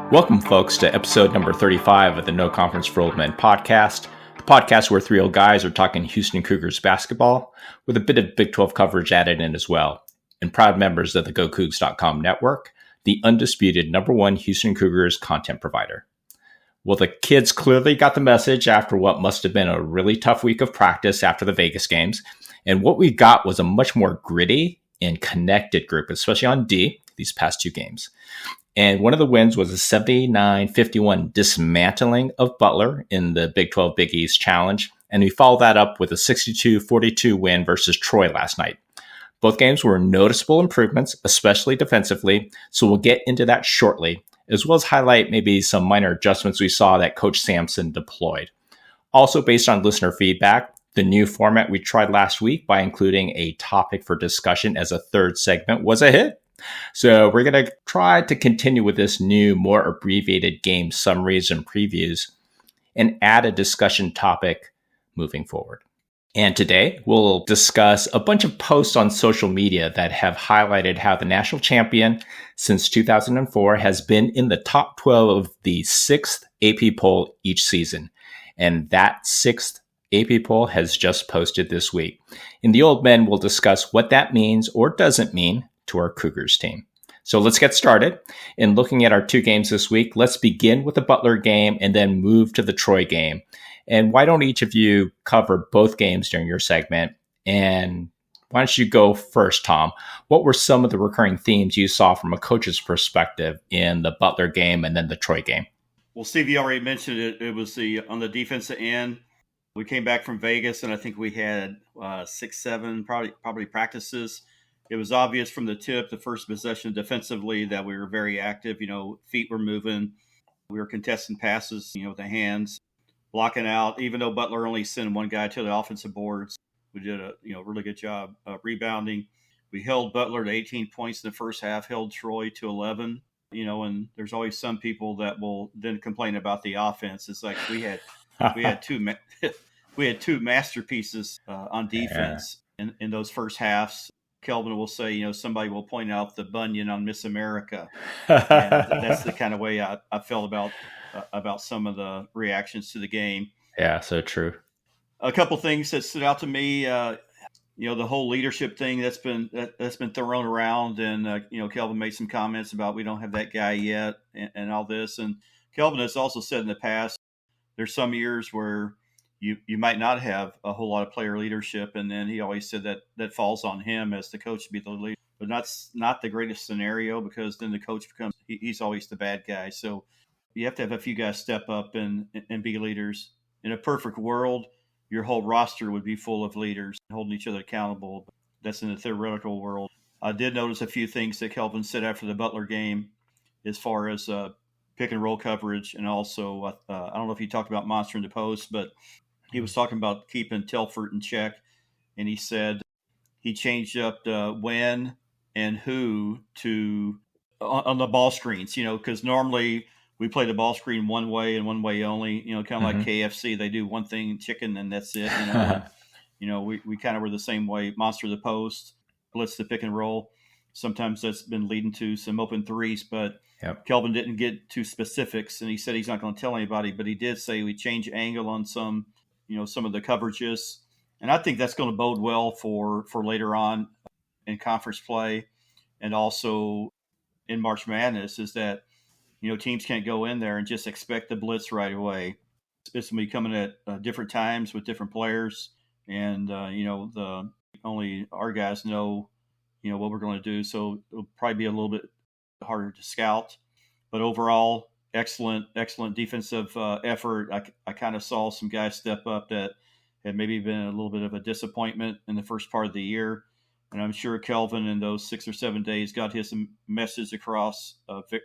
Welcome, folks, to episode number 35 of the No Conference for Old Men podcast, the podcast where three old guys are talking Houston Cougars basketball with a bit of Big 12 coverage added in as well, and proud members of the GoCoogs.com network, the undisputed number one Houston Cougars content provider. Well, the kids clearly got the message after what must have been a really tough week of practice after the Vegas games, and what we got was a much more gritty and connected group, especially on D, these past two games. And one of the wins was a 79-51 dismantling of Butler in the Big 12 Big East Challenge. And we followed that up with a 62-42 win versus Troy last night. Both games were noticeable improvements, especially defensively. So we'll get into that shortly, as well as highlight maybe some minor adjustments we saw that Coach Sampson deployed. Also, based on listener feedback, the new format we tried last week by including a topic for discussion as a third segment was a hit. So we're going to try to continue with this new, more abbreviated game summaries and previews and add a discussion topic moving forward. And today we'll discuss a bunch of posts on social media that have highlighted how the national champion since 2004 has been in the top 12 of the sixth AP poll each season. And that sixth AP poll has just posted this week. In the Old Men, we'll discuss what that means or doesn't mean to our Cougars team. So let's get started. In looking at our two games this week, let's begin with the Butler game and then move to the Troy game. And why don't each of you cover both games during your segment? And why don't you go first, Tom? What were some of the recurring themes you saw from a coach's perspective in the Butler game and then the Troy game? Well, Steve, you already mentioned it. It was on the defensive end. We came back from Vegas, and I think we had 6-7 probably practices. It was obvious from the tip, the first possession defensively, that we were very active. Feet were moving. We were contesting passes, with the hands, blocking out. Even though Butler only sent one guy to the offensive boards, we did a really good job rebounding. We held Butler to 18 points in the first half, held Troy to 11. And there's always some people that will then complain about the offense. It's like we had two masterpieces on defense in those first halves. Kelvin will say, somebody will point out the bunion on Miss America. And that's the kind of way I felt about some of the reactions to the game. Yeah, so true. A couple things that stood out to me, the whole leadership thing that's been thrown around, and Kelvin made some comments about we don't have that guy yet, and all this. And Kelvin has also said in the past, there's some years where you might not have a whole lot of player leadership, and then he always said that falls on him as the coach to be the leader. But that's not the greatest scenario, because then the coach he's always the bad guy. So you have to have a few guys step up and be leaders. In a perfect world, your whole roster would be full of leaders holding each other accountable. But that's in a theoretical world. I did notice a few things that Kelvin said after the Butler game as far as pick and roll coverage, and also I don't know if he talked about monster in the post, but he was talking about keeping Telford in check, and he said he changed up the when and who to on the ball screens, because normally we play the ball screen one way and one way only, kind of like KFC. They do one thing, chicken, and that's it. We kind of were the same way. Monster the post, blitz the pick and roll. Sometimes that's been leading to some open threes, but Kelvin didn't get to specifics, and he said he's not going to tell anybody, but he did say we change angle on some of the coverages. And I think that's going to bode well for later on in conference play, and also in March Madness, is that, teams can't go in there and just expect the blitz right away. It's going to be coming at different times with different players. And, only our guys know, what we're going to do. So it'll probably be a little bit harder to scout, but overall, excellent defensive effort. I kind of saw some guys step up that had maybe been a little bit of a disappointment in the first part of the year. And I'm sure Kelvin in those 6 or 7 days got his message across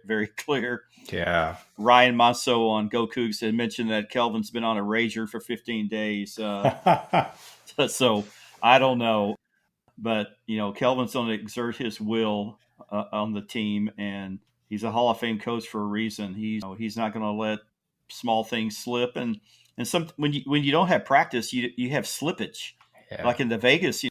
very clear. Yeah. Ryan Monso on GoCoogs had mentioned that Kelvin's been on a rager for 15 days. So I don't know. But, Kelvin's going to exert his will on the team, and he's a Hall of Fame coach for a reason. He's not going to let small things slip. And some when you don't have practice, you have slippage. Like in the Vegas,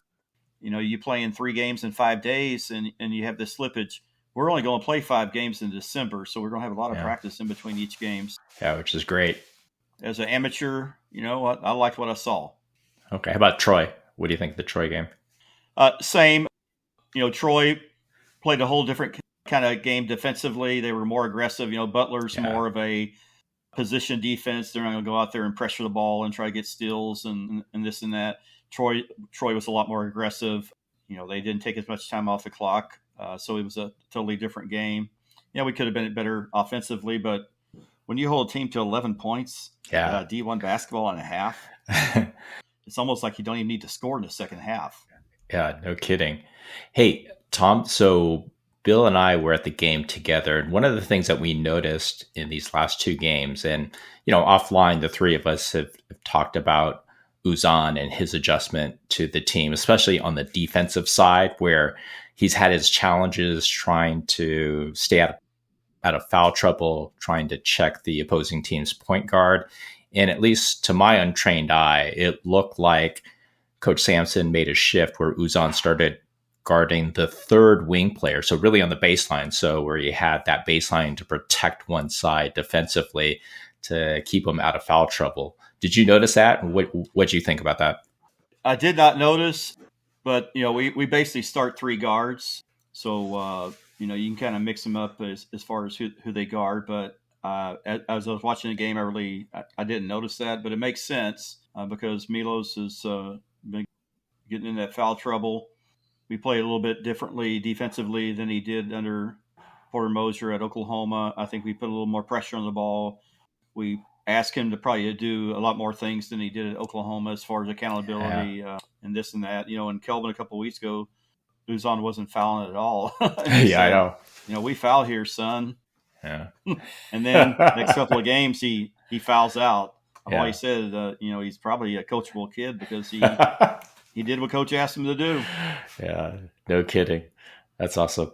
you play in 3 games in 5 days, and you have the slippage. we're only going to play 5 games in December, so we're going to have a lot of Yeah. practice in between each games. Yeah, which is great. As an amateur, I liked what I saw. Okay. How about Troy? What do you think of the Troy game? Same. Troy played a whole different kind of game defensively. They were more aggressive. Butler's more of a position defense. They're not going to go out there and pressure the ball and try to get steals and this and that. Troy was a lot more aggressive. They didn't take as much time off the clock, so it was a totally different game. Yeah, we could have been better offensively, but when you hold a team to 11 points, D1 basketball and a half, it's almost like you don't even need to score in the second half. Yeah, no kidding. Hey, Tom, so Bill and I were at the game together, and one of the things that we noticed in these last 2 games, and offline, the 3 of us have talked about Uzan and his adjustment to the team, especially on the defensive side, where he's had his challenges trying to stay out of foul trouble, trying to check the opposing team's point guard. And at least to my untrained eye, it looked like Coach Sampson made a shift where Uzan started guarding the 3rd wing player. So really on the baseline. So where you had that baseline to protect one side defensively to keep them out of foul trouble. Did you notice that? What do you think about that? I did not notice, but we basically start 3 guards. So, you can kind of mix them up as far as who they guard. But as I was watching the game, I didn't notice that, but it makes sense because Milos has been getting in that foul trouble. We play a little bit differently defensively than he did under Porter Moser at Oklahoma. I think we put a little more pressure on the ball. We asked him to probably do a lot more things than he did at Oklahoma as far as accountability and this and that. And Kelvin a couple of weeks ago, Uzan wasn't fouling at all. Yeah, I know. We foul here, son. Yeah. And then next couple of games, he fouls out. Well, he said, he's probably a coachable kid because he did what coach asked him to do. Yeah, no kidding. That's awesome.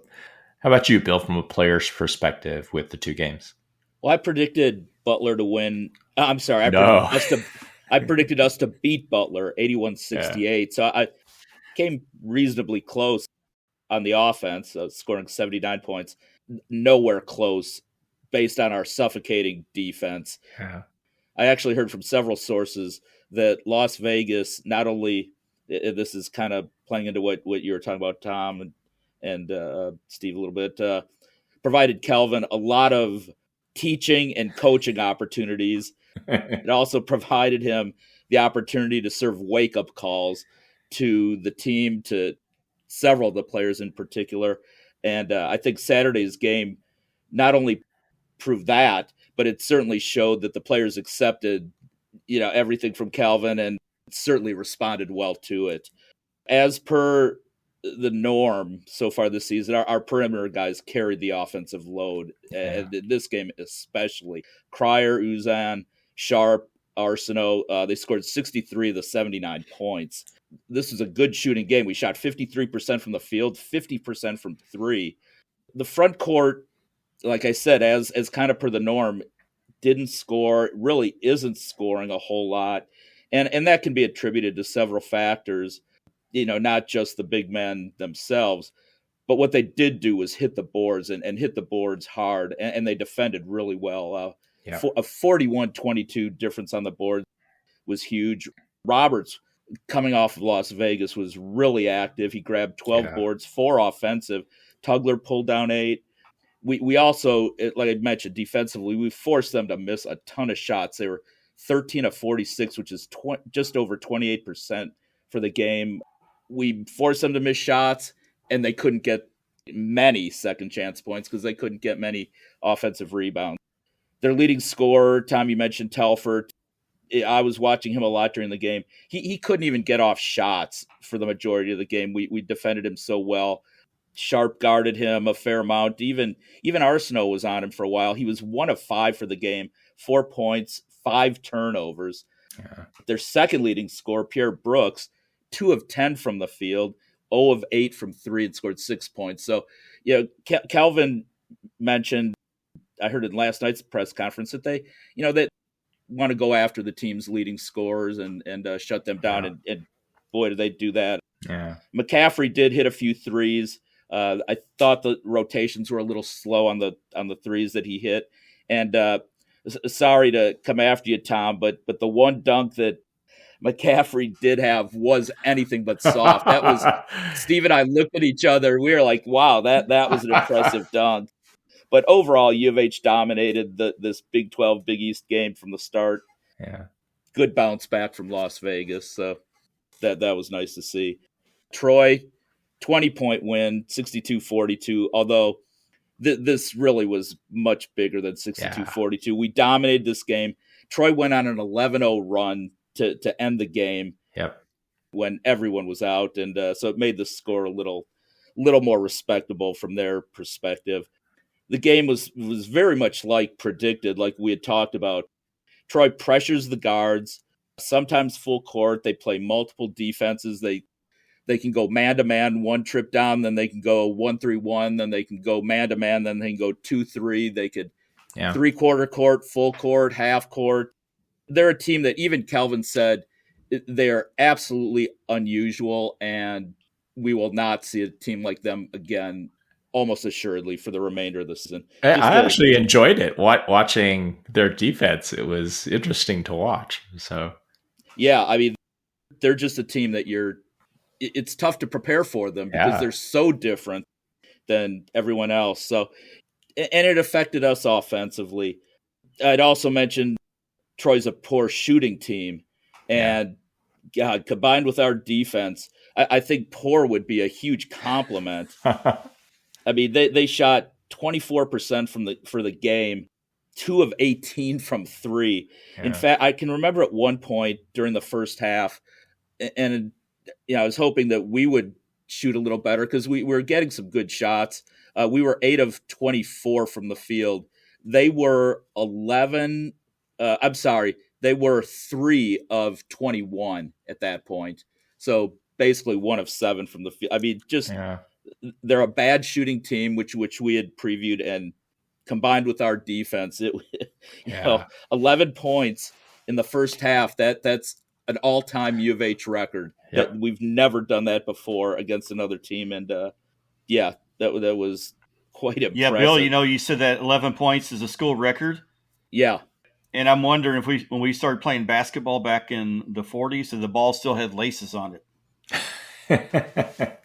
How about you, Bill, from a player's perspective with the 2 games? Well, I predicted Butler to win. I'm sorry. I predicted us to beat Butler 81-68. Yeah. So I came reasonably close on the offense, scoring 79 points. Nowhere close based on our suffocating defense. Yeah. I actually heard from several sources that Las Vegas, not only, this is kind of playing into what you were talking about, Tom and Steve a little bit, provided Kelvin a lot of teaching and coaching opportunities. It also provided him the opportunity to serve wake-up calls to the team, to several of the players in particular. And I think Saturday's game not only proved that, but it certainly showed that the players accepted, everything from Kelvin and certainly responded well to it. As per the norm so far this season, our perimeter guys carried the offensive load. And in this game especially, Cryer, Uzan, Sharp, Arsenault, they scored 63 of the 79 points. This was a good shooting game. We shot 53% from the field, 50% from 3. The front court, like I said, as kind of per the norm, didn't score, really isn't scoring a whole lot. And that can be attributed to several factors, not just the big men themselves, but what they did do was hit the boards and hit the boards hard, and they defended really well. A 41-22 difference on the board was huge. Roberts, coming off of Las Vegas, was really active. He grabbed 12 boards, 4 offensive. Tugler pulled down 8. We also, like I mentioned, defensively, we forced them to miss a ton of shots. They were 13 of 46, which is just over 28% for the game. We forced them to miss shots, and they couldn't get many second chance points because they couldn't get many offensive rebounds. Their leading scorer, Tom, you mentioned Telford. I was watching him a lot during the game. He couldn't even get off shots for the majority of the game. We defended him so well. Sharp guarded him a fair amount. Even Arsenault was on him for a while. He was 1 of 5 for the game, 4 points, 5 turnovers. Yeah. Their second leading scorer, Pierre Brooks, 2 of 10 from the field, 0 of 8 from 3, and scored 6 points. So, Calvin mentioned, I heard in last night's press conference that they want to go after the team's leading scorers and shut them down. And boy, did they do that. Yeah. McCaffrey did hit a few threes. I thought the rotations were a little slow on the threes that he hit. And sorry to come after you, Tom, but the one dunk that McCaffrey did have was anything but soft. That was Steve and I looked at each other. We were like, "Wow, that was an impressive dunk." But overall, U of H dominated this Big 12 Big East game from the start. Yeah. Good bounce back from Las Vegas, so that was nice to see. Troy, 20-point win, 62-42. Although this really was much bigger than 62-42. We dominated this game. Troy went on an 11-0 run to end the game. Yep. When everyone was out, and so it made the score a little more respectable from their perspective. The game was very much like predicted, like we had talked about. Troy pressures the guards, sometimes full court. They play multiple defenses. They can go man-to-man, one trip down, then they can go 1-3-1, then they can go man-to-man, then they can go 2-3. They could three-quarter court, full court, half court. They're a team that even Kelvin said they are absolutely unusual, and we will not see a team like them again, almost assuredly, for the remainder of the season. I actually enjoyed it, watching their defense. It was interesting to watch. So, yeah, I mean, they're just a team that it's tough to prepare for them because they're so different than everyone else. So, and it affected us offensively. I'd also mentioned Troy's a poor shooting team, and God, combined with our defense, I think poor would be a huge compliment. I mean, they shot 24% for the game, 2 of 18 from 3. Yeah. In fact, I can remember at one point during the first half, and I was hoping that we would shoot a little better because we were getting some good shots. We were 8 of 24 from the field. They were 11. They were 3 of 21 at that point. So basically 1 of 7 from the field. I mean, they're a bad shooting team, which we had previewed, and combined with our defense, 11 points in the first half. That's an all-time U of H record. Yep. That we've never done that before against another team, and that was quite impressive. Yeah, Bill, you said that 11 points is a school record. Yeah. And I'm wondering if when we started playing basketball back in the 40s, if the ball still had laces on it.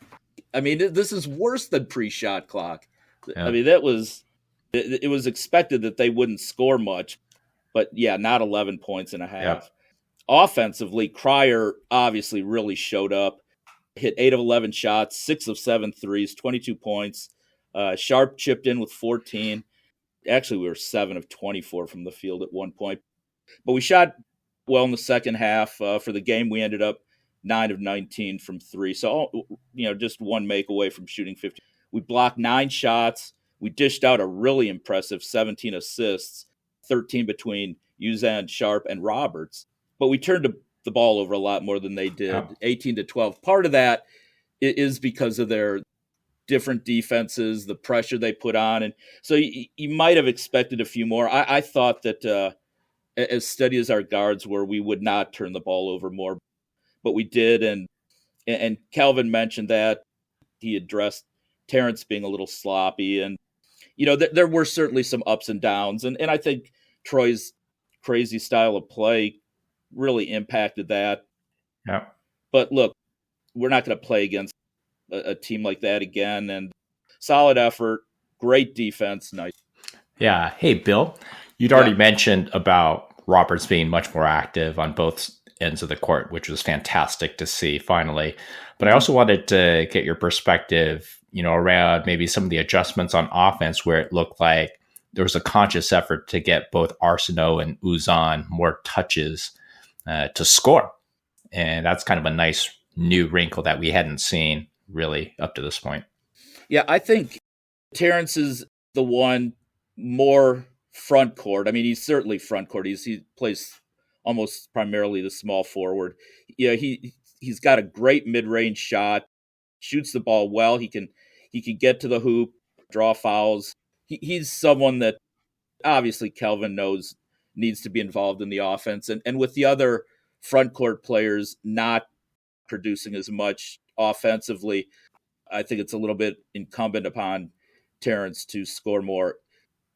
I mean, this is worse than pre-shot clock. Yeah. I mean, it was expected that they wouldn't score much, but not 11 points and a half. Yeah. Offensively, Cryer obviously really showed up. Hit 8 of 11 shots, 6 of 7 threes, 22 points. Sharp chipped in with 14. Actually, we were 7 of 24 from the field at one point. But we shot well in the second half. For the game, we ended up 9 of 19 from 3. So, just one make away from shooting 50. We blocked 9 shots. We dished out a really impressive 17 assists, 13 between Uzan, Sharp, and Roberts. But we turned the ball over a lot more than they did, 18-12. Part of that is because of their different defenses, the pressure they put on. And so you might have expected a few more. I thought that as steady as our guards were, we would not turn the ball over more. But we did, and Calvin mentioned that. He addressed Terrence being a little sloppy. And, there were certainly some ups and downs. And I think Troy's crazy style of play really impacted that. Yeah. But look, we're not going to play against a team like that again. And solid effort, great defense. Nice. Yeah. Hey, Bill, you'd already mentioned about Roberts being much more active on both ends of the court, which was fantastic to see finally. But I also wanted to get your perspective, around maybe some of the adjustments on offense where it looked like there was a conscious effort to get both Arsenault and Uzan more touches to score. And that's kind of a nice new wrinkle that we hadn't seen really up to this point. Yeah, I think Terrence is the one more front court. I mean, he's certainly front court. He plays almost primarily the small forward. Yeah, he's got a great mid-range shot, shoots the ball well. He can get to the hoop, draw fouls. He's someone that obviously Kelvin knows needs to be involved in the offense. And with the other front court players not producing as much offensively, I think it's a little bit incumbent upon Terrence to score more.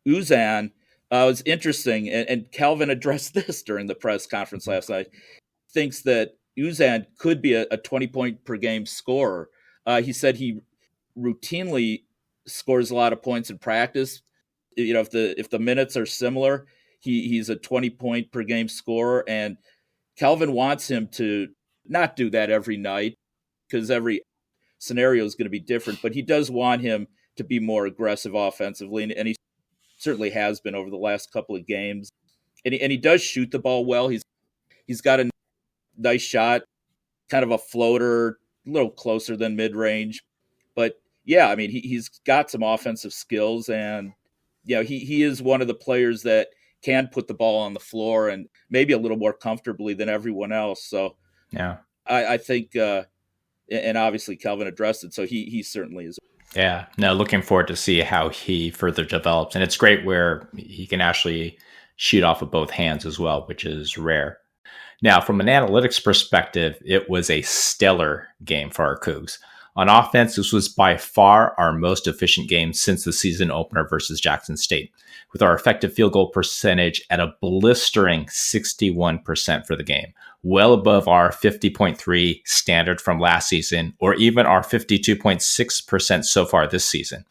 Uzan was interesting, and Calvin addressed this during the press conference last night. Thinks that Uzan could be a 20-point per game scorer. He said he routinely scores a lot of points in practice. If the minutes are similar, he's a 20-point per game scorer, and Calvin wants him to not do that every night because every scenario is going to be different, but he does want him to be more aggressive offensively, and he certainly has been over the last couple of games. And he does shoot the ball well. He's got a nice shot, kind of a floater, a little closer than mid-range. But yeah, I mean, he's got some offensive skills, and he is one of the players that can put the ball on the floor and maybe a little more comfortably than everyone else. So yeah, I think, and obviously Calvin addressed it, so he certainly is. Yeah, no, looking forward to see how he further develops. And it's great where he can actually shoot off of both hands as well, which is rare. Now, from an analytics perspective, it was a stellar game for our Cougs. On offense, this was by far our most efficient game since the season opener versus Jackson State, with our effective field goal percentage at a blistering 61% for the game, well above our 50.3 standard from last season, or even our 52.6% so far this season.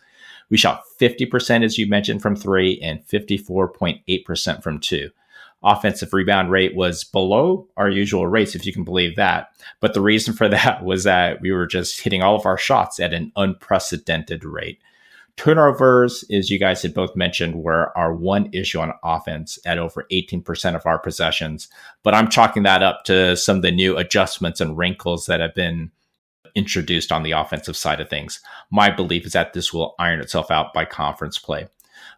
We shot 50%, as you mentioned, from 3 and 54.8% from 2. Offensive rebound rate was below our usual rates, if you can believe that. But the reason for that was that we were just hitting all of our shots at an unprecedented rate. Turnovers, as you guys had both mentioned, were our one issue on offense at over 18% of our possessions. But I'm chalking that up to some of the new adjustments and wrinkles that have been introduced on the offensive side of things. My belief is that this will iron itself out by conference play.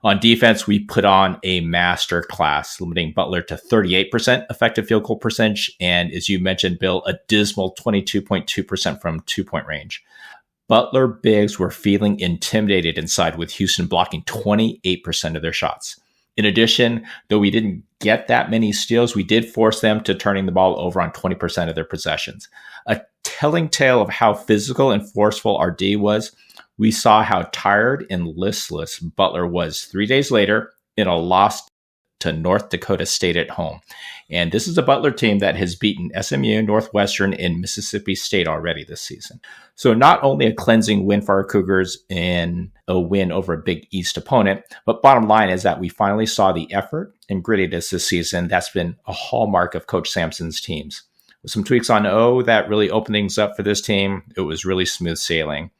On defense, we put on a master class, limiting Butler to 38% effective field goal percentage, and as you mentioned, Bill, a dismal 22.2% from two-point range. Butler bigs were feeling intimidated inside, with Houston blocking 28% of their shots. In addition, though we didn't get that many steals, we did force them to turning the ball over on 20% of their possessions. A telling tale of how physical and forceful our D was. We saw how tired and listless Butler was 3 days later in a loss to North Dakota State at home. And this is a Butler team that has beaten SMU, Northwestern, and Mississippi State already this season. So not only a cleansing win for our Cougars and a win over a Big East opponent, but bottom line is that we finally saw the effort and grittiness this season that's been a hallmark of Coach Sampson's teams. With some tweaks on O that really opened things up for this team, it was really smooth sailing.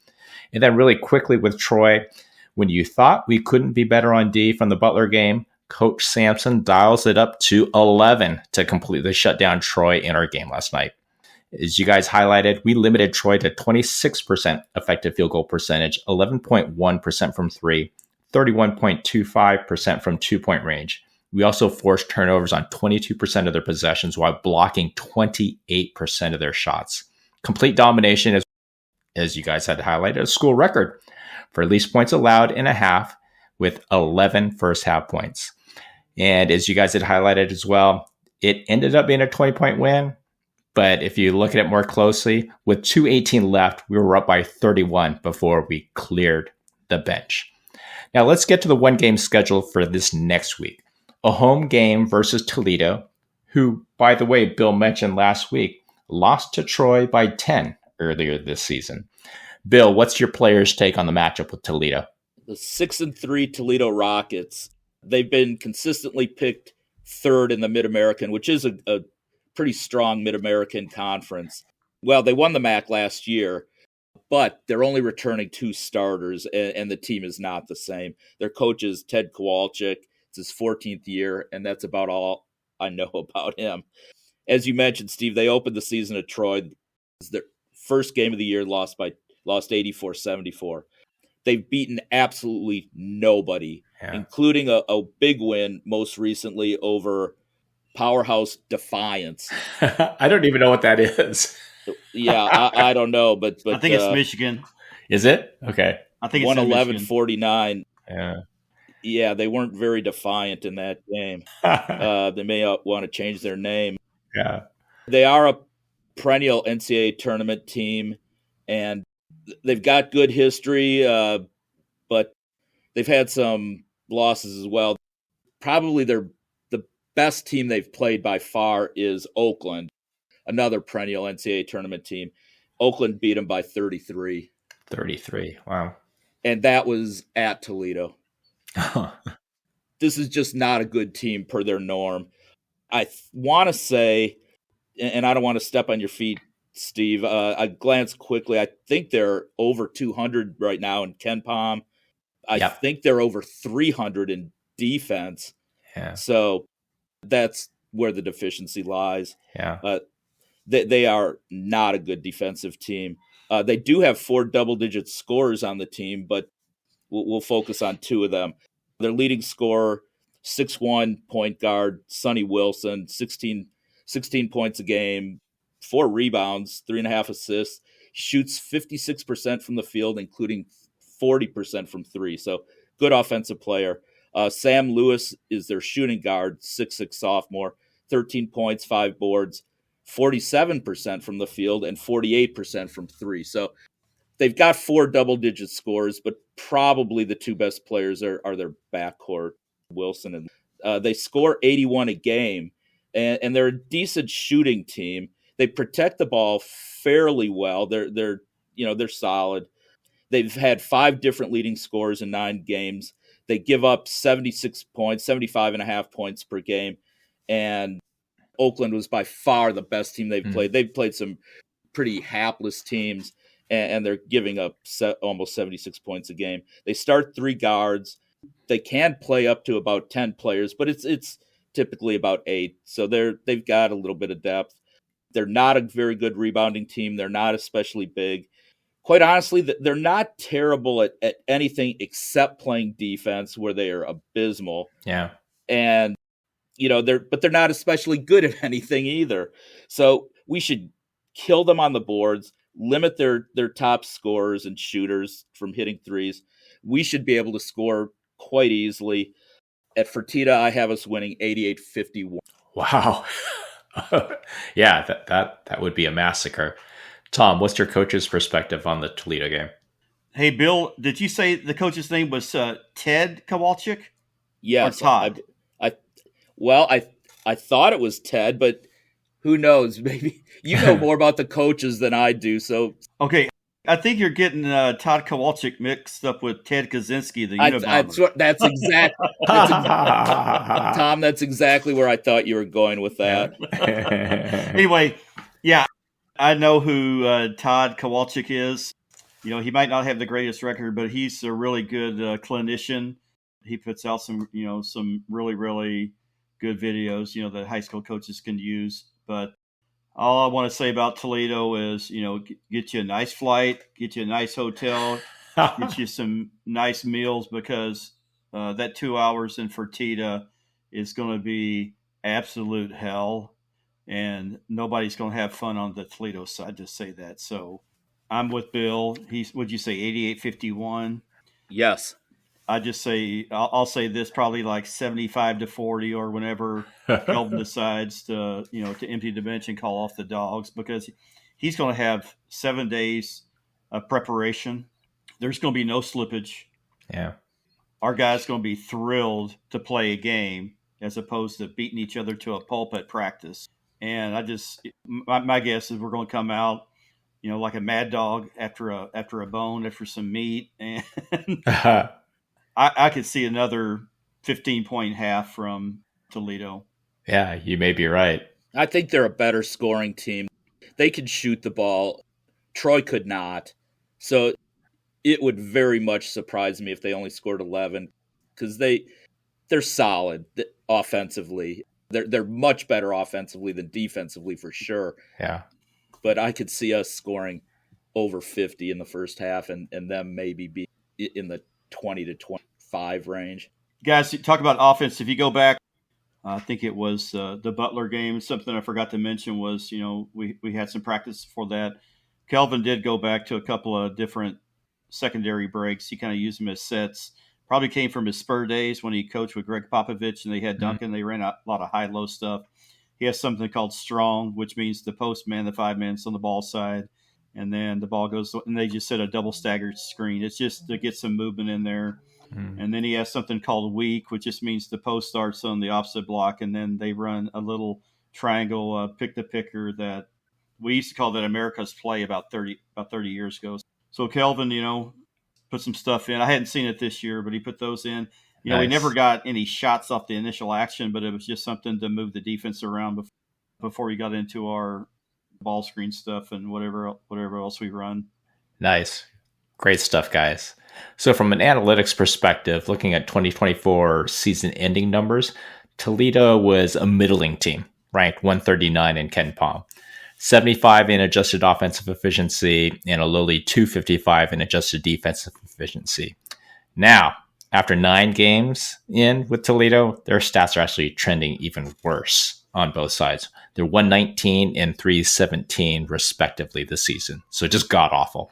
And then really quickly with Troy, when you thought we couldn't be better on D from the Butler game, Coach Sampson dials it up to 11 to completely shut down Troy in our game last night. As you guys highlighted, we limited Troy to 26% effective field goal percentage, 11.1% from 3, 31.25% from two-point range. We also forced turnovers on 22% of their possessions while blocking 28% of their shots. Complete domination is, as you guys had highlighted, a school record for least points allowed in a half with 11 first half points. And as you guys had highlighted as well, it ended up being a 20-point win. But if you look at it more closely, with 2:18 left, we were up by 31 before we cleared the bench. Now let's get to the one-game schedule for this next week. A home game versus Toledo, who, by the way, Bill mentioned last week, lost to Troy by 10 earlier this season. Bill, what's your players' take on the matchup with Toledo? The 6-3 Toledo Rockets, they've been consistently picked third in the Mid-American, which is a pretty strong Mid-American conference. Well, they won the MAC last year, but they're only returning 2 starters, and the team is not the same. Their coach is Ted Kowalczyk. It's his 14th year, and that's about all I know about him. As you mentioned, Steve, they opened the season at Troy. It's their first game of the year, lost 84-74. They've beaten absolutely nobody, including a big win most recently over Powerhouse Defiance. I don't even know what that is. Yeah, I don't know, but I think it's Michigan. Is it? Okay. I think it's 111-49. Yeah. Yeah, they weren't very defiant in that game. They may want to change their name. Yeah. They are a perennial NCAA tournament team, and they've got good history, but they've had some losses as well. Probably the best team they've played by far is Oakland, another perennial NCAA tournament team. Oakland beat them by 33. 33. Wow. And that was at Toledo. This is just not a good team per their norm. I want to say, and I don't want to step on your feet, Steve. I glanced quickly. I think they're over 200 right now in Ken Palm. I think they're over 300 in defense. Yeah. So that's where the deficiency lies. Yeah. They are not a good defensive team. They do have 4 double-digit scorers on the team, but we'll focus on 2 of them. Their leading scorer, 6'1" point guard, Sonny Wilson, 16 points a game, 4 rebounds, 3.5 assists, shoots 56% from the field, including 40% from 3. So good offensive player. Sam Lewis is their shooting guard, 6'6" sophomore, 13 points, 5 boards, 47% from the field, and 48% from 3. So they've got 4 double-digit scores, but probably the 2 best players are their backcourt, Wilson and they score 81 a game, and they're a decent shooting team. They protect the ball fairly well. They're solid. They've had 5 different leading scorers in 9 games. They give up 76 points, 75.5 points per game, and Oakland was by far the best team they've played. They've played some pretty hapless teams, and they're giving up almost 76 points a game. They start 3 guards. They can play up to about 10 players, but it's typically about 8. So they've got a little bit of depth. They're not a very good rebounding team. They're not especially big. Quite honestly, they're not terrible at anything except playing defense, where they are abysmal. Yeah. And they're not especially good at anything either. So we should kill them on the boards, limit their top scorers and shooters from hitting threes. We should be able to score quite easily. At Fertitta, I have us winning 88-51. Wow. Yeah, that would be a massacre. Tom, what's your coach's perspective on the Toledo game? Hey, Bill, did you say the coach's name was Ted Kowalczyk? Yes. Or Todd? I thought it was Ted, but who knows? Maybe you know more about the coaches than I do. So okay, I think you're getting Todd Kowalczyk mixed up with Ted Kaczynski, the Unabomber. That's exactly, Tom. That's exactly where I thought you were going with that. Anyway, yeah, I know who Todd Kowalczyk is. He might not have the greatest record, but he's a really good clinician. He puts out some really, really good videos, that high school coaches can use. But all I want to say about Toledo is, get you a nice flight, get you a nice hotel, get you some nice meals, because that 2 hours in Fertitta is going to be absolute hell, and nobody's going to have fun on the Toledo side, just say that. So I'm with Bill. Would you say 88-51? Yes. I'll say this, probably like 75-40, or whenever Kelvin decides to empty the bench and call off the dogs, because he's going to have 7 days of preparation. There's going to be no slippage. Yeah. Our guys going to be thrilled to play a game as opposed to beating each other to a pulp at practice. And my guess is we're going to come out, like a mad dog after a bone, after some meat, and I could see another 15-point half from Toledo. Yeah, you may be right. I think they're a better scoring team. They can shoot the ball. Troy could not. So it would very much surprise me if they only scored 11, because they're solid offensively. They're much better offensively than defensively, for sure. Yeah. But I could see us scoring over 50 in the first half, and them maybe be in the 20 to 25 range. Guys, talk about offense. If you go back, I think it was the Butler game. Something I forgot to mention was, we had some practice for that. Kelvin did go back to a couple of different secondary breaks. He kind of used them as sets. Probably came from his Spur days when he coached with Greg Popovich and they had Duncan. They ran a lot of high-low stuff. He has something called strong, which means the post man, the 5 man's on the ball side, and then the ball goes, and they just set a double staggered screen. It's just to get some movement in there. And then he has something called weak, which just means the post starts on the opposite block, and then they run a little triangle pick the picker that we used to call that America's play about 30 years ago. So Kelvin, put some stuff in. I hadn't seen it this year, but he put those in. Nice. We never got any shots off the initial action, but it was just something to move the defense around before we got into our ball screen stuff and whatever else we run. Nice. Great stuff, guys. So from an analytics perspective, looking at 2024 season ending numbers, Toledo was a middling team, ranked 139 in KenPom, 75 in adjusted offensive efficiency, and a lowly 255 in adjusted defensive efficiency. Now, after 9 games in with Toledo, their stats are actually trending even worse on both sides. They're 119 and 317 respectively this season. So just god awful.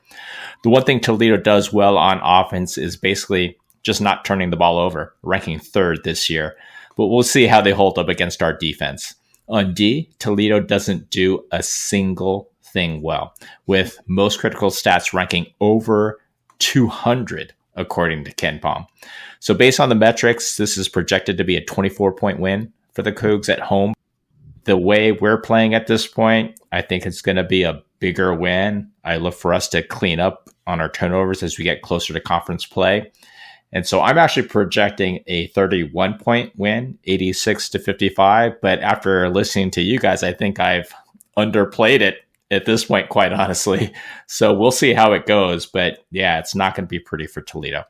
The one thing Toledo does well on offense is basically just not turning the ball over, ranking 3rd this year. But we'll see how they hold up against our defense. On D, Toledo doesn't do a single thing well, with most critical stats ranking over 200 according to KenPom. So based on the metrics, this is projected to be a 24-point win for the Cougs at home. The way we're playing at this point, I think it's going to be a bigger win. I look for us to clean up on our turnovers as we get closer to conference play. And so I'm actually projecting a 31-point win, 86-55. But after listening to you guys, I think I've underplayed it at this point, quite honestly. So we'll see how it goes. But yeah, it's not going to be pretty for Toledo.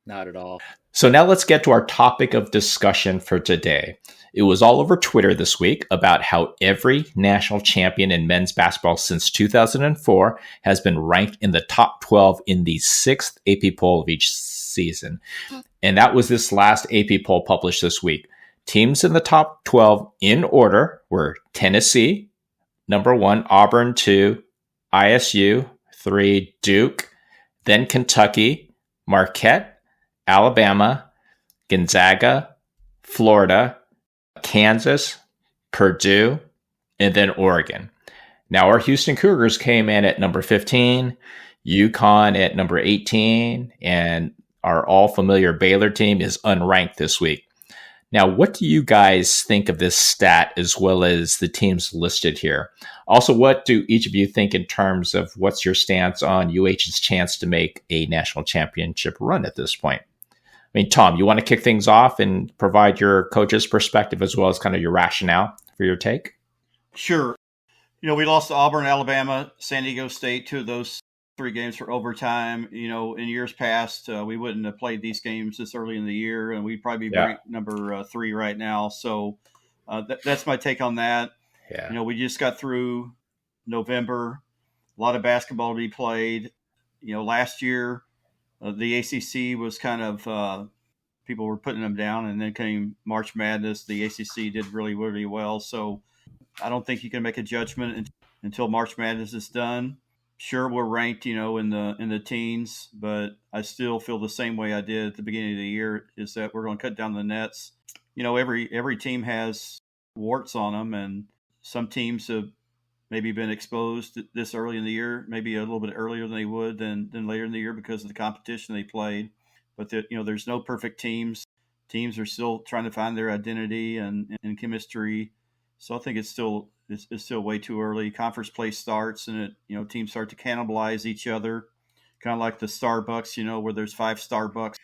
Not at all. So now let's get to our topic of discussion for today. It was all over Twitter this week about how every national champion in men's basketball since 2004 has been ranked in the top 12 in the 6th AP poll of each season. And that was this last AP poll published this week. Teams in the top 12 in order were Tennessee, number 1, Auburn 2, ISU 3, Duke, then Kentucky, Marquette, Alabama, Gonzaga, Florida, Kansas, Purdue, and then Oregon. Now, our Houston Cougars came in at number 15, UConn at number 18, and our all-familiar Baylor team is unranked this week. Now, what do you guys think of this stat as well as the teams listed here? Also, what do each of you think in terms of what's your stance on UH's chance to make a national championship run at this point? I mean, Tom, you want to kick things off and provide your coach's perspective as well as kind of your rationale for your take? Sure. We lost to Auburn, Alabama, San Diego State, 2 of those 3 games for overtime. In years past, we wouldn't have played these games this early in the year, and we'd probably be ranked number 3 right now. So that's my take on that. Yeah. We just got through November, a lot of basketball to be played. Last year, the ACC was kind of people were putting them down, and then came March Madness. The ACC did really, really well. So I don't think you can make a judgment until March Madness is done. Sure, we're ranked, in the teens, but I still feel the same way I did at the beginning of the year, is that we're going to cut down the nets. Every team has warts on them, and some teams have maybe been exposed this early in the year, maybe a little bit earlier than they would than later in the year because of the competition they played. But there's no perfect teams. Teams are still trying to find their identity and chemistry. So I think it's still way too early. Conference play starts, and teams start to cannibalize each other, kind of like the Starbucks, where there's 5 Starbucks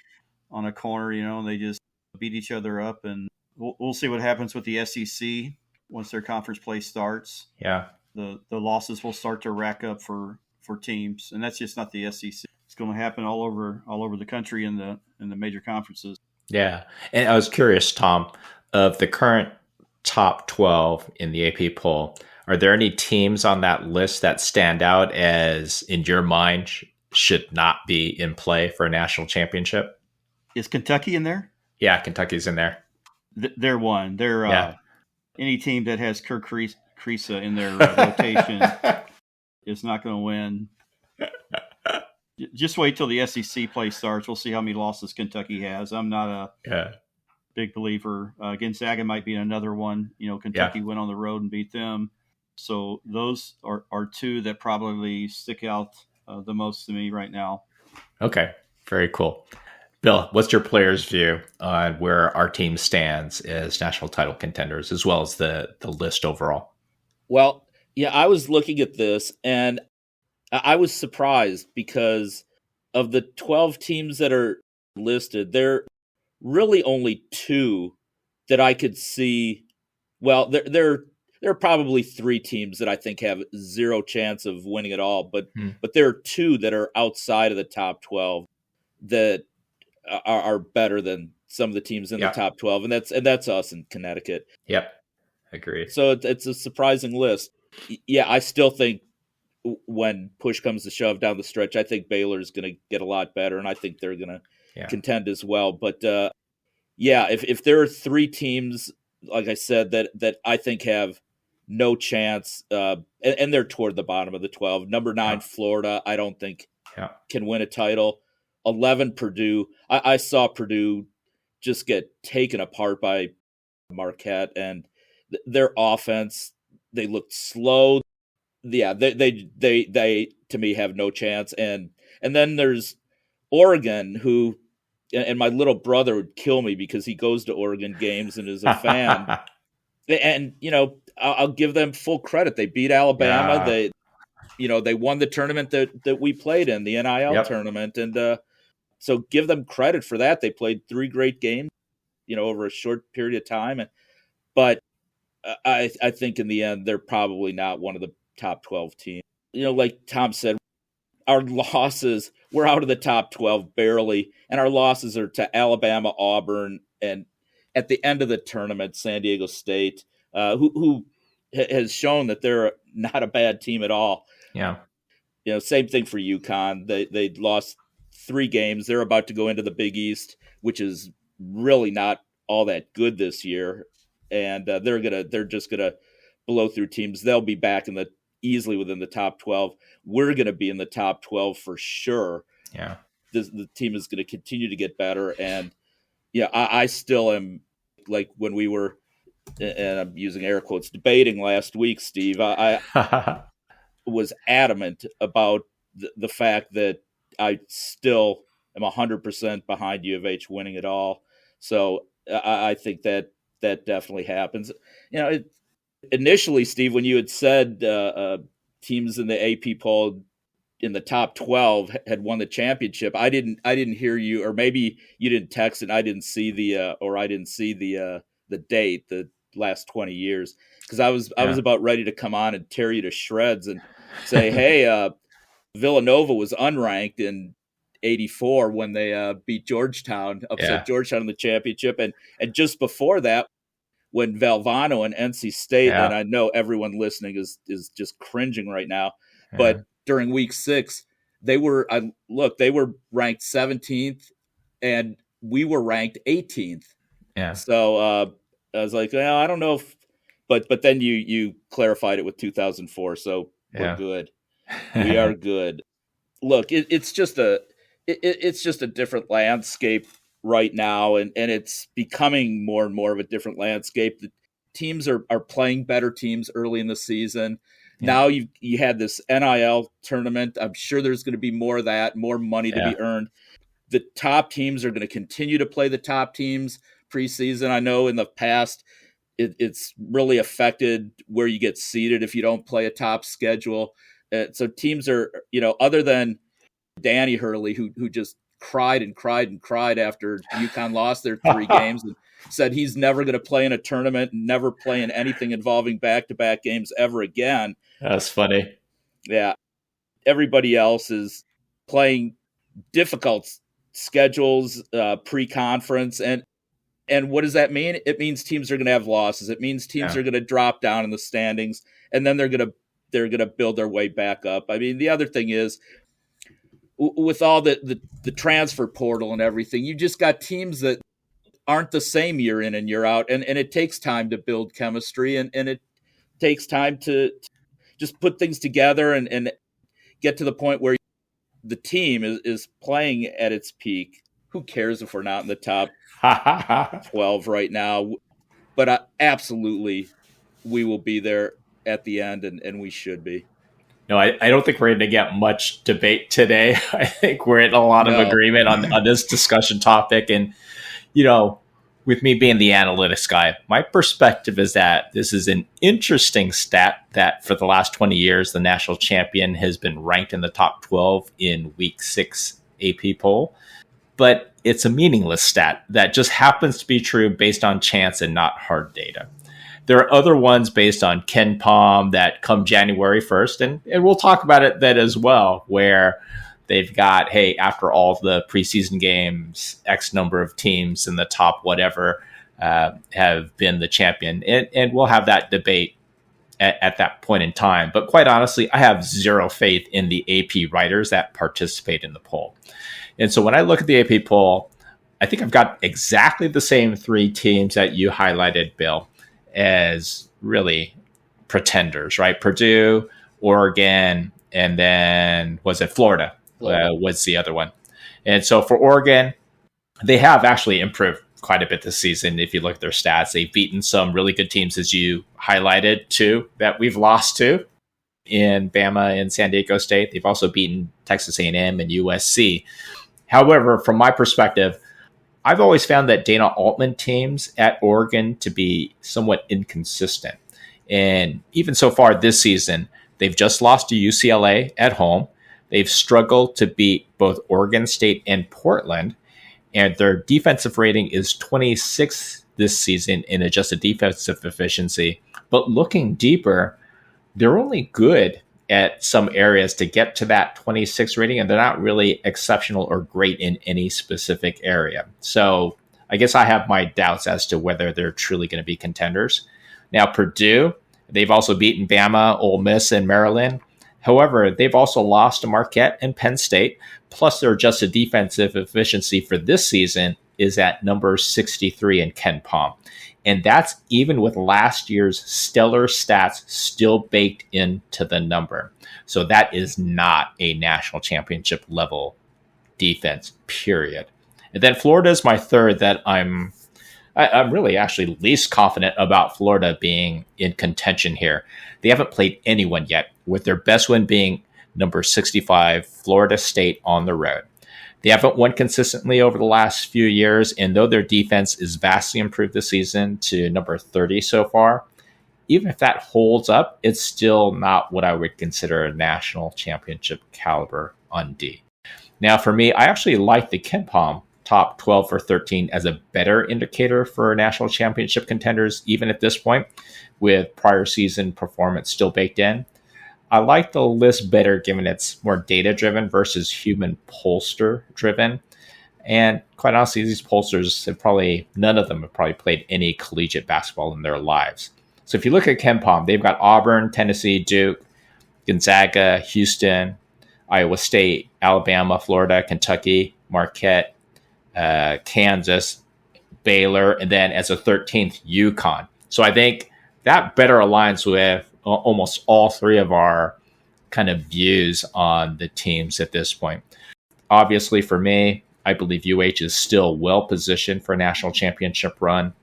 on a corner, and they just beat each other up. And we'll see what happens with the SEC once their conference play starts. Yeah. The losses will start to rack up for teams, and that's just not the SEC. It's going to happen all over the country in the major conferences. Yeah, and I was curious, Tom, of the current top 12 in the AP poll, are there any teams on that list that stand out as, in your mind, should not be in play for a national championship? Is Kentucky in there? Yeah, Kentucky's in there. They're one. They're any team that has Kirk Kriisa in their rotation is not going to win. Just wait till the SEC play starts. We'll see how many losses Kentucky has. I'm not a big believer. Gonzaga might be another one. Kentucky went on the road and beat them. So those are two that probably stick out the most to me right now. Okay, very cool. Bill, what's your player's view on where our team stands as national title contenders, as well as the list overall? Well, yeah, I was looking at this and I was surprised because of the 12 teams that are listed, there are really only two that I could see. Well, there are probably three teams that I think have zero chance of winning at all, but there are two that are outside of the top 12 that are better than some of the teams in the top 12, and that's us in Connecticut. Yep, agreed. So it's a surprising list. Yeah, I still think when push comes to shove down the stretch, I think Baylor's going to get a lot better, and I think they're going to contend as well. But if there are three teams, like I said, that I think have no chance, and they're toward the bottom of the 12. Number 9, Florida, I don't think can win a title. 11, Purdue. I saw Purdue just get taken apart by Marquette, and their offense, they looked slow. Yeah, they to me have no chance. And then there's Oregon, who, and my little brother would kill me because he goes to Oregon games and is a fan. And I'll give them full credit. They beat Alabama. They won the tournament that we played in, the NIL tournament, and so give them credit for that. They played 3 great games, over a short period of time. But I think in the end they're probably not one of the top 12 teams. Like Tom said, our losses, we're out of the top 12 barely, and our losses are to Alabama, Auburn, and at the end of the tournament, San Diego State, who has shown that they're not a bad team at all. Yeah. Same thing for UConn. They lost 3 games. They're about to go into the Big East, which is really not all that good this year, and they're just gonna blow through teams. They'll be back easily within the top 12. We're going to be in the top 12 for sure. Yeah. The team is going to continue to get better. And I still am, like when we were, and I'm using air quotes, debating last week, Steve, I was adamant about the fact that I still am 100% behind U of H winning it all. So I think that definitely happens. Initially, Steve, when you had said teams in the AP poll in the top 12 had won the championship, I didn't hear you, or maybe you didn't text and I didn't see the date, the last 20 years, because I was about ready to come on and tear you to shreds and say, hey, Villanova was unranked in '84 when they beat Georgetown, upset Georgetown in the championship, and just before that, when Valvano and NC State, and I know everyone listening is just cringing right now, but during week 6, they were ranked 17th and we were ranked 18th. Yeah. So I was like, well, I don't know if, but then you clarified it with 2004. So we're good. We are good. Look, it's just a different landscape right now, and it's becoming more and more of a different landscape. The teams are playing better teams early in the season. Now you had this NIL tournament. I'm sure there's going to be more of that, more money to be earned. The top teams are going to continue to play the top teams preseason. I know in the past it's really affected where you get seated if you don't play a top schedule. So teams are, other than Danny Hurley, who just cried and cried and cried after UConn lost their 3 games and said he's never going to play in a tournament and never play in anything involving back-to-back games ever again. That's funny. Yeah. Everybody else is playing difficult schedules pre-conference. And what does that mean? It means teams are going to have losses. It means teams are going to drop down in the standings, and then they're going to build their way back up. I mean, the other thing is, with all the transfer portal and everything, you just got teams that aren't the same year in and year out. And it takes time to build chemistry, and it takes time to just put things together and get to the point where the team is playing at its peak. Who cares if we're not in the top 12 right now? But absolutely, we will be there. at the end, and we should be. No, I don't think we're going to get much debate today. I think we're in a lot of agreement on this discussion topic. And, with me being the analytics guy, my perspective is that this is an interesting stat that for the last 20 years, the national champion has been ranked in the top 12 in week 6 AP poll. But it's a meaningless stat that just happens to be true based on chance and not hard data. There are other ones based on Ken Pom that come January 1st, and we'll talk about it then as well, where they've got, hey, after all the preseason games, X number of teams in the top whatever have been the champion. And we'll have that debate at that point in time. But quite honestly, I have zero faith in the AP writers that participate in the poll. And so when I look at the AP poll, I think I've got exactly the same 3 teams that you highlighted, Bill, as really pretenders, right? Purdue, Oregon, and then was it Florida? Was the other one. And so for Oregon, they have actually improved quite a bit this season. If you look at their stats, they've beaten some really good teams, as you highlighted, too, that we've lost to in Bama and San Diego State. They've also beaten Texas A&M and USC. However, from my perspective, I've always found that Dana Altman teams at Oregon to be somewhat inconsistent. And even so far this season, they've just lost to UCLA at home. They've struggled to beat both Oregon State and Portland. And their defensive rating is 26th this season in adjusted defensive efficiency. But looking deeper, they're only good at some areas to get to that 26 rating, and they're not really exceptional or great in any specific area. So I guess I have my doubts as to whether they're truly going to be contenders. Now, Purdue, they've also beaten Bama, Ole Miss, and Maryland. However, they've also lost to Marquette and Penn State, plus their adjusted defensive efficiency for this season is at number 63 in Ken Pom. And that's even with last year's stellar stats still baked into the number. So that is not a national championship level defense, period. And then Florida is my third that I'm really actually least confident about Florida being in contention here. They haven't played anyone yet, with their best win being number 65, Florida State on the road. They haven't won consistently over the last few years, and though their defense is vastly improved this season to number 30 so far, even if that holds up, it's still not what I would consider a national championship caliber on D. Now, for me, I actually like the Ken Pom top 12 or 13 as a better indicator for national championship contenders, even at this point, with prior season performance still baked in. I like the list better given it's more data-driven versus human pollster-driven. And quite honestly, these pollsters none of them have probably played any collegiate basketball in their lives. So if you look at Ken Pom, they've got Auburn, Tennessee, Duke, Gonzaga, Houston, Iowa State, Alabama, Florida, Kentucky, Marquette, Kansas, Baylor, and then as a 13th, UConn. So I think that better aligns with almost all 3 of our kind of views on the teams at this point. Obviously, for me, I believe UH is still well positioned for a national championship run.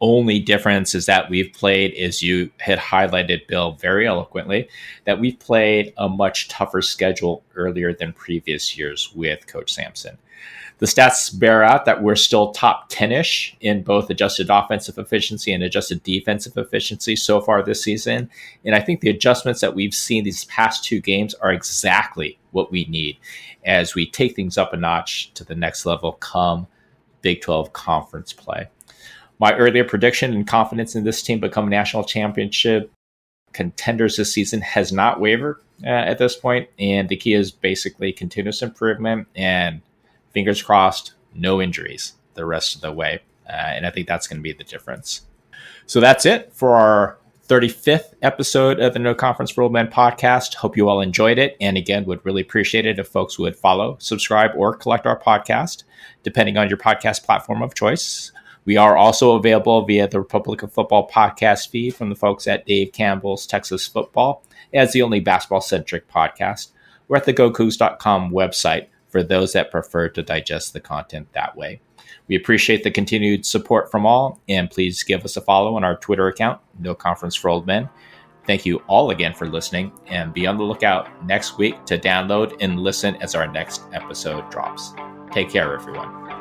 Only difference is that we've played, as you had highlighted, Bill, very eloquently, that we've played a much tougher schedule earlier than previous years with Coach Sampson. The stats bear out that we're still top 10-ish in both adjusted offensive efficiency and adjusted defensive efficiency so far this season. And I think the adjustments that we've seen these past 2 games are exactly what we need as we take things up a notch to the next level come Big 12 conference play. My earlier prediction and confidence in this team become national championship contenders this season has not wavered at this point. And the key is basically continuous improvement and fingers crossed, no injuries the rest of the way. And I think that's going to be the difference. So that's it for our 35th episode of the No Conference for Old Men podcast. Hope you all enjoyed it. And again, would really appreciate it if folks would follow, subscribe, or collect our podcast, depending on your podcast platform of choice. We are also available via the Republic of Football podcast feed from the folks at Dave Campbell's Texas Football as the only basketball-centric podcast. We're at the GoCoogs.com website for those that prefer to digest the content that way. We appreciate the continued support from all, and please give us a follow on our Twitter account, No Conference for Old Men. Thank you all again for listening, and be on the lookout next week to download and listen as our next episode drops. Take care, everyone.